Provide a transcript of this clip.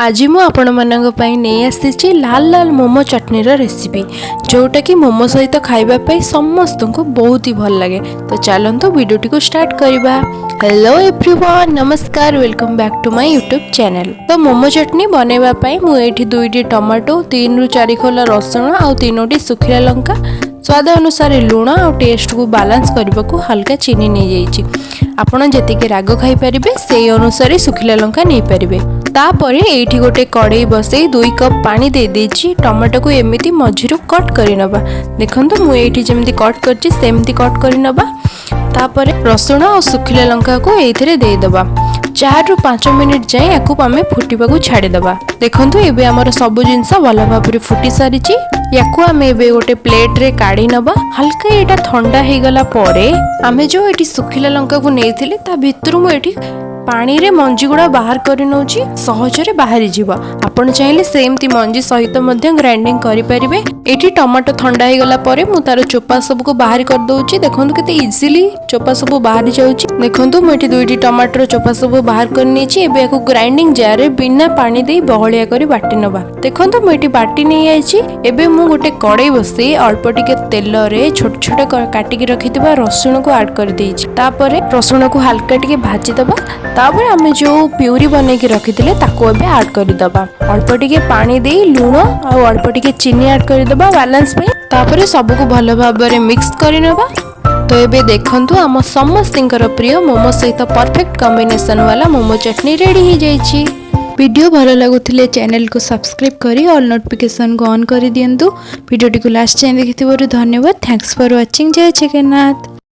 आज मु आपण मानक पई नहीं आसी लाल लाल मोमो चटनी रेसिपी जोटा कि मोमो सहित खाइबा समस्त को बहुत ही भल लगे। तो चलते वीडियो को स्टार्ट करवा। हेलो एवरीवन, नमस्कार, welcome back to my YouTube channel. तो मोमो चटनी बनवाई मुझे 2टी टमाटो 3 ରୁ 4 खोला रसुण और 3टी सुखिला लंका स्वाद अनुसार लुण और टेस्ट को बालांस करने को हल्का चीनी नहीं जाइए। आपण जतिके राग खाई पारिबे से अनुसार सुखिला लंका नहीं पारिबे। तापर एठी गोटे कड़ाई बसई 2 कप पानी दे देछि। टमाटो को एमिति मझिरु कट करि नबा। देखंतु मु एठी जेमिति कट करछि सेमिति कट करि नबा। तापर रसुण और सुखिला लंका को एथिरे दे दबा। 4 ରୁ 5 मिनिट जाए याकू आमे फुटिबा को छाड़ी दबा। देखंतु एबे हमर सब जिंस भल भाबरे फुटी सारिछि। याकू आमे एबे गोटे प्लेट रे काढी नबा। हल्का एटा ठंडा हे गला परे आमे जो एठी सुखिला लंका को नेथिले ता भितरु मु एठी पानी रे मंजी गुड़ा बाहर करि नउची, सहजरे बाहरी जीवा। आपण चाहिले सेमती मंजी सहित मध्य ग्राइंडिंग करि परिबे। एठी टमाटो ठंडा हे गला परे मु तार चोपा सब को बाहर कर दउची। देखंतु केते इजीली चोपा सब बाहर जाउची। देखंतु मु एठी 2टी टमाटर चोपा सब बाहर कर नेची। एबे याकू ग्राइंडिंग जार रे बिना पानी देई बहलिया करी बाटी नबा। देखंतु मु एठी बाटी नै आइची। एबे मु गोटे कड़ाई बसई अल्प टिके तेल रे छोट छोट काटी के रखितबा रसुण को ऐड कर देइची। तापरे रसुण को हल्का टिके भाजी दबा। तापर आमे जो प्यूरी बने के रखिथिले ताको एबे ऐड कर दबा। अल्प टिके पानी देई लूण और अल्प टिके चीनी ऐड कर दबा बैलेंस पे। तापर सब को भलो भाबरे मिक्स करि नबा। तो एबे देखंतु हम समस्तिंकर प्रिय मोमो सहित परफेक्ट कॉम्बिनेशन वाला मोमो चटनी रेडी हो जाइछि। वीडियो भलो लगुथिले चैनल को सब्सक्राइब करी ऑल नोटिफिकेशन को ऑन कर दियंतु। वीडियो को लास्ट टाइम देखिथिबारु धन्यवाद। Thanks for watching. जय जगन्नाथ।